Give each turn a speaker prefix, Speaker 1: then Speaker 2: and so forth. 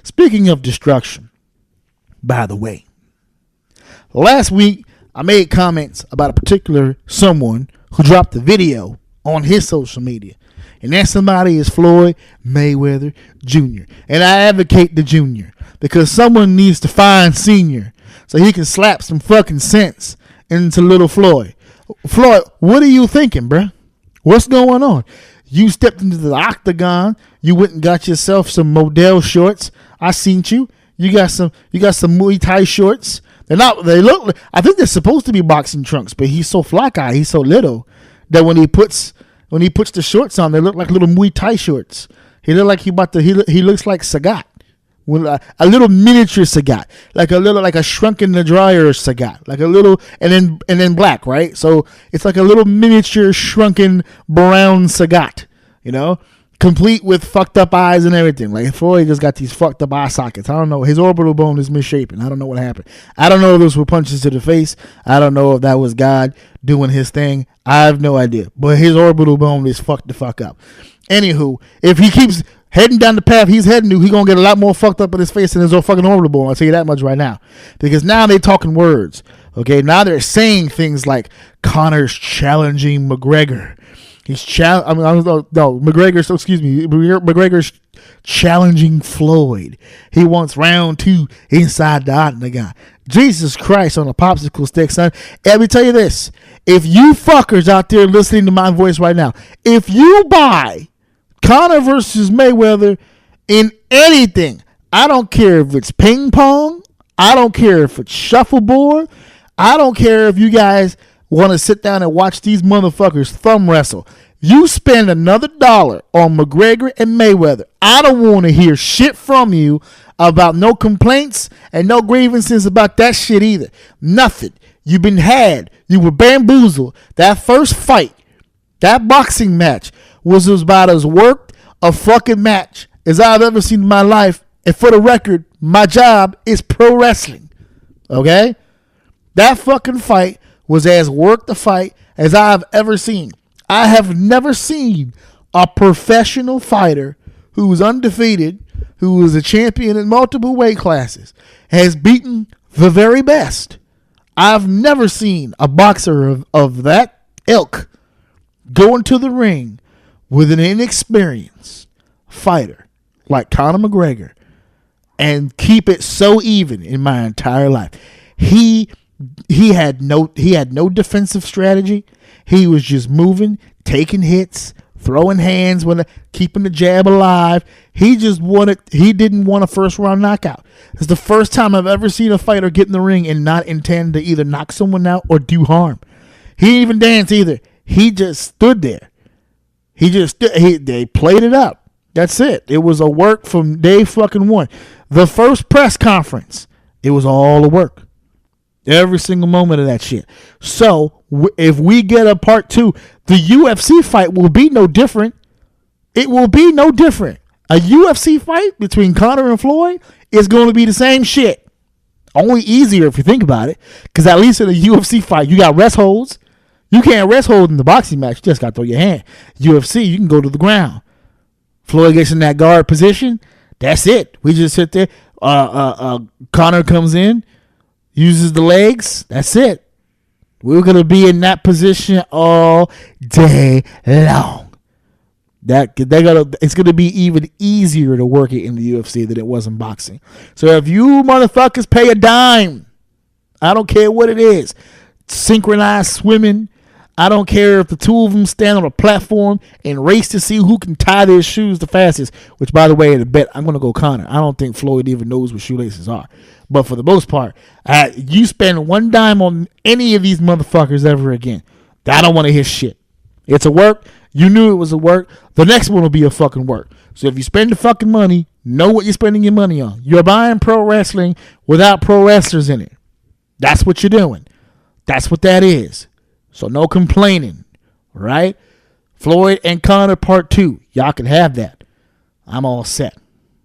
Speaker 1: Speaking of destruction, by the way, last week I made comments about a particular someone who dropped a video on his social media. And that somebody is Floyd Mayweather Jr. And I advocate the Jr. because someone needs to find Senior so he can slap some fucking sense into little Floyd. Floyd, what are you thinking, bruh? What's going on? You stepped into the octagon. You went and got yourself some Model shorts. I seen you. You got some Muay Thai shorts. I think they're supposed to be boxing trunks, but he's so fly guy, he's so little that when he puts the shorts on, they look like little Muay Thai shorts. He looks like Sagat. A little miniature Sagat, like a shrunk in the dryer Sagat, like a little, and then black, right? So it's like a little miniature shrunken brown Sagat, complete with fucked up eyes and everything. Like Floyd just got these fucked up eye sockets. I don't know. His orbital bone is misshapen. I don't know what happened. I don't know if those were punches to the face. I don't know if that was God doing his thing. I have no idea. But his orbital bone is fucked the fuck up. Anywho, if he keeps heading down the path he's heading to, he's going to get a lot more fucked up in his face than his old fucking orbital bone. I'll tell you that much right now. Because now they're talking words. Okay, now they're saying things like Conor's challenging McGregor. McGregor's challenging Floyd. He wants round 2 inside the octagon. Jesus Christ on a popsicle stick, son. And let me tell you this. If you fuckers out there listening to my voice right now, if you buy Conor versus Mayweather in anything, I don't care if it's ping pong, I don't care if it's shuffleboard, I don't care if you guys want to sit down and watch these motherfuckers thumb wrestle. You spend another $1 on McGregor and Mayweather, I don't want to hear shit from you about no complaints and no grievances about that shit either. Nothing. You've been had. You were bamboozled. That first fight, that boxing match, was about as worked a fucking match as I've ever seen in my life. And for the record, my job is pro wrestling. Okay? That fucking fight was as worked a fight as I've ever seen. I have never seen a professional fighter who was undefeated, who was a champion in multiple weight classes, has beaten the very best. I've never seen a boxer of that ilk go into the ring with an inexperienced fighter like Conor McGregor and keep it so even in my entire life. He had no defensive strategy. He was just moving, taking hits, throwing hands, keeping the jab alive. He didn't want a first round knockout. It's the first time I've ever seen a fighter get in the ring and not intend to either knock someone out or do harm. He didn't even dance either. He just stood there. They played it up. That's it. It was a work from day fucking one. The first press conference, it was all a work. Every single moment of that shit. So if we get a part 2, the UFC fight will be no different. It will be no different. A UFC fight between Conor and Floyd is going to be the same shit. Only easier if you think about it. Because at least in a UFC fight, you got rest holds. You can't rest hold in the boxing match. You just got to throw your hand. UFC, you can go to the ground. Floyd gets in that guard position. That's it. We just sit there. Conor comes in, uses the legs. That's it. We're going to be in that position all day long. It's going to be even easier to work it in the UFC than it was in boxing. So if you motherfuckers pay a dime, I don't care what it is, synchronized swimming, I don't care if the two of them stand on a platform and race to see who can tie their shoes the fastest, which, by the way, in a bet, I'm going to go Conor. I don't think Floyd even knows what shoelaces are. But for the most part, you spend one dime on any of these motherfuckers ever again, I don't want to hear shit. It's a work. You knew it was a work. The next one will be a fucking work. So if you spend the fucking money, know what you're spending your money on. You're buying pro wrestling without pro wrestlers in it. That's what you're doing. That's what that is. So no complaining, right? Floyd and Conor part 2. Y'all can have that. I'm all set.